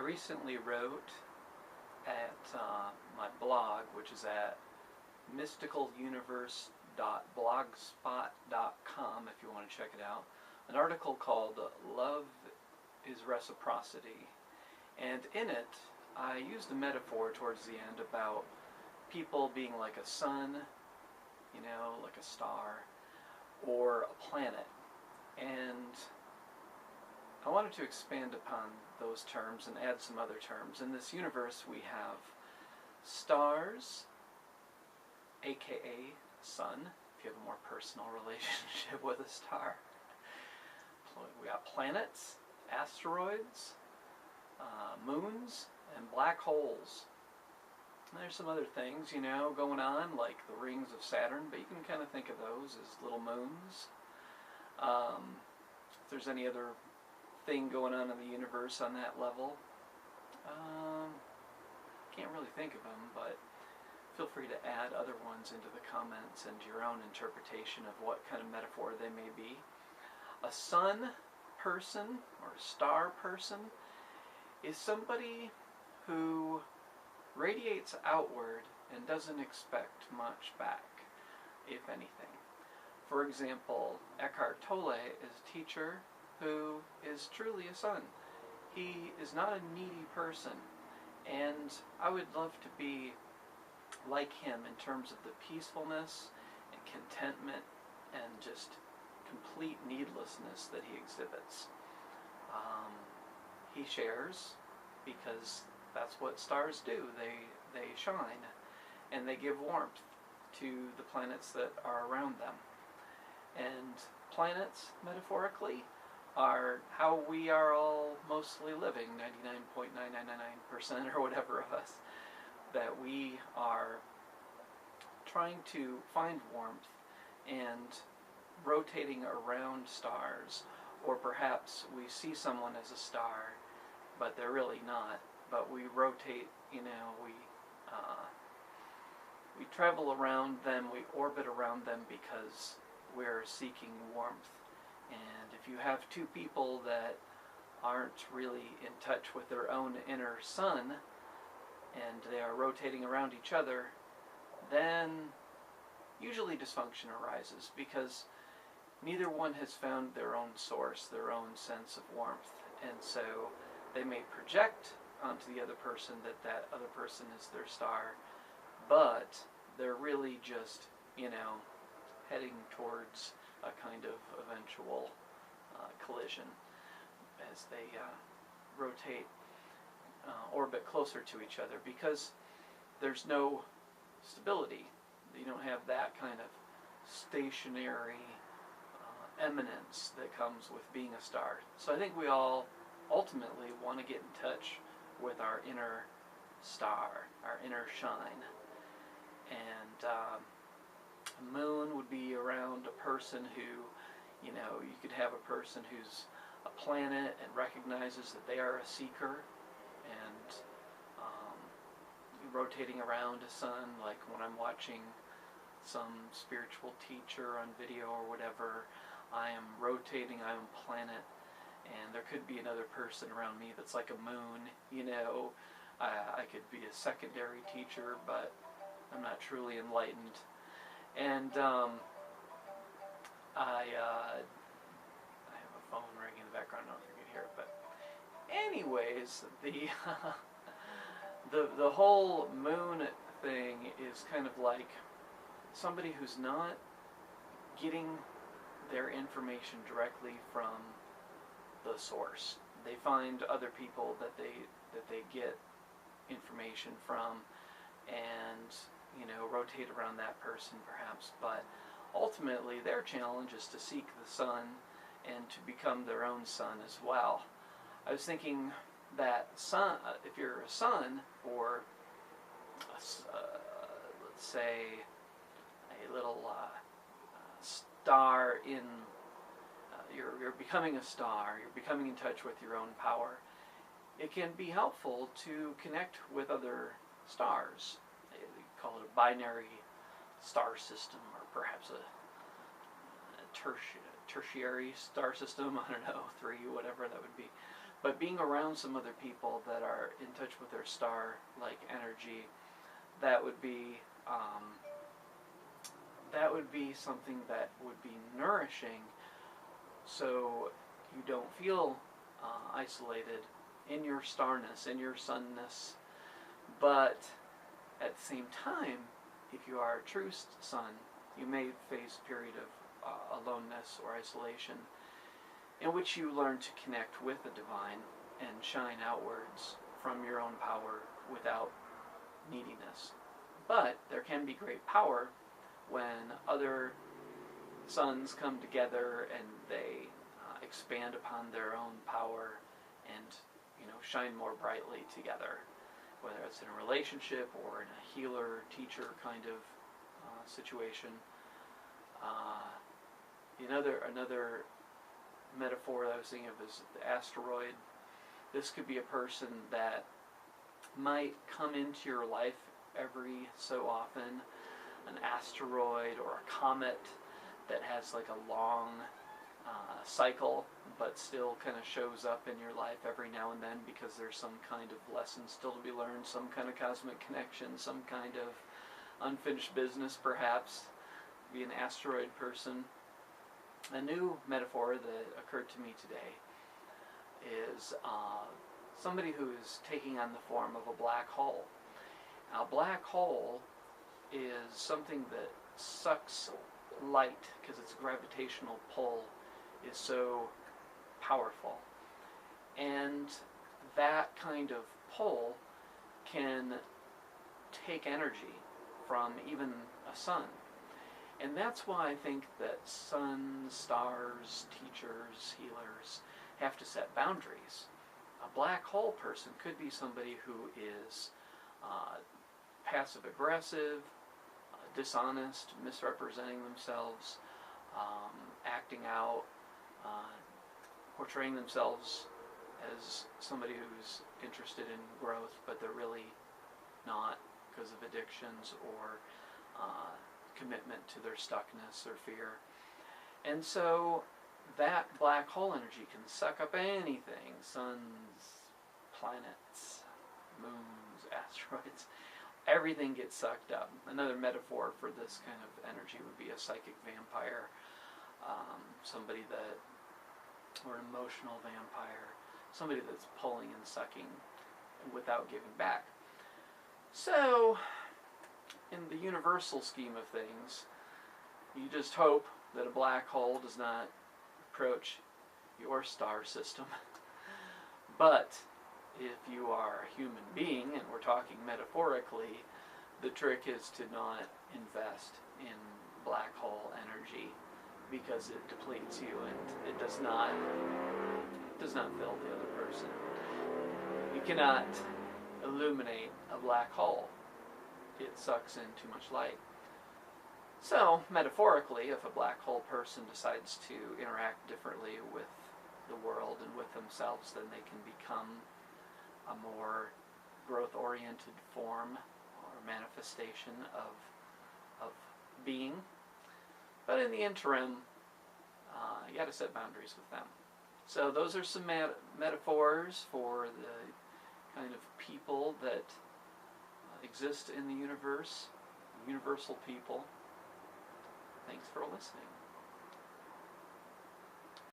recently wrote at my blog, which is at mysticaluniverse.blogspot.com if you want to check it out, an article called Love is Reciprocity. And in it, I used a metaphor towards the end about people being like a sun, you know, like a star, or a planet. And I wanted to expand upon those terms and add some other terms. In this universe, we have stars, aka sun, if you have a more personal relationship with a star. We got planets, asteroids, moons, and black holes. And there's some other things, you know, going on, like the rings of Saturn, but you can kind of think of those as little moons. If there's any other thing going on in the universe on that level, can't really think of them, but feel free to add other ones into the comments and your own interpretation of what kind of metaphor they may be. A sun person or a star person is somebody who radiates outward and doesn't expect much back, if anything. For example, Eckhart Tolle is a teacher who is truly a sun. He is not a needy person, and I would love to be like him in terms of the peacefulness and contentment and just complete needlessness that he exhibits. He shares because that's what stars do. They shine and they give warmth to the planets that are around them. And planets, metaphorically, are how we are all mostly living, 99.999% or whatever of us, that we are trying to find warmth and rotating around stars, or perhaps we see someone as a star, but they're really not, but we rotate, you know, we travel around them, we orbit around them because we're seeking warmth. And if you have two people that aren't really in touch with their own inner sun, and they are rotating around each other, then usually dysfunction arises because neither one has found their own source, their own sense of warmth. And so they may project onto the other person that other person is their star, but they're really just, you know, heading towards a kind of eventual collision as they rotate, orbit closer to each other, because there's no stability. You don't have that kind of stationary eminence that comes with being a star. So I think we all ultimately want to get in touch with our inner star, our inner shine. And a moon would be around a person who, you know, you could have a person who's a planet and recognizes that they are a seeker and rotating around a sun, like when I'm watching some spiritual teacher on video or whatever, I am rotating, I'm a planet, and there could be another person around me that's like a moon, you know. I could be a secondary teacher, but I'm not truly enlightened. And I have a phone ringing in the background, I don't know if you can hear it, but anyways, the whole moon thing is kind of like somebody who's not getting their information directly from the source. They find other people that they get information from, and, you know, rotate around that person perhaps, but ultimately their challenge is to seek the sun and to become their own sun as well. I was thinking that sun, if you're a sun, or let's say a little star in, you're becoming a star, you're becoming in touch with your own power, it can be helpful to connect with other stars. They call it a binary star system, or perhaps a tertiary star system, I don't know, 3, whatever that would be. But being around some other people that are in touch with their star-like energy, that would be something that would be nourishing, so you don't feel isolated in your starness, in your sunness. But at the same time, if you are a true sun, you may face a period of aloneness or isolation, in which you learn to connect with the divine and shine outwards from your own power without neediness. But there can be great power when other suns come together and they expand upon their own power and, shine more brightly together, whether it's in a relationship or in a healer-teacher kind of situation. Another metaphor that I was thinking of is the asteroid. This could be a person that might come into your life every so often, an asteroid or a comet that has like a long cycle, but still kind of shows up in your life every now and then because there's some kind of lesson still to be learned, some kind of cosmic connection, some kind of unfinished business perhaps. Be an asteroid person. A new metaphor that occurred to me today is somebody who is taking on the form of a black hole. Now, a black hole is something that sucks light because its gravitational pull is so powerful. And that kind of pull can take energy from even a sun. And that's why I think that suns, stars, teachers, healers have to set boundaries. A black hole person could be somebody who is passive-aggressive, dishonest, misrepresenting themselves, acting out, portraying themselves as somebody who's interested in growth, but they're really not because of addictions or commitment to their stuckness or fear. And so that black hole energy can suck up anything: suns, planets, moons, asteroids. Everything gets sucked up. Another metaphor for this kind of energy would be a psychic vampire, somebody that, or an emotional vampire, somebody that's pulling and sucking without giving back. So, in the universal scheme of things, you just hope that a black hole does not approach your star system. But if you are a human being, and we're talking metaphorically, the trick is to not invest in black hole energy because it depletes you and it does not fill the other person. You cannot illuminate a black hole. It sucks in too much light. So, metaphorically, if a black hole person decides to interact differently with the world and with themselves, then they can become a more growth-oriented form or manifestation of being. But in the interim, you got to set boundaries with them. So those are some metaphors for the kind of people that exist in the universe, universal people. Thanks for listening.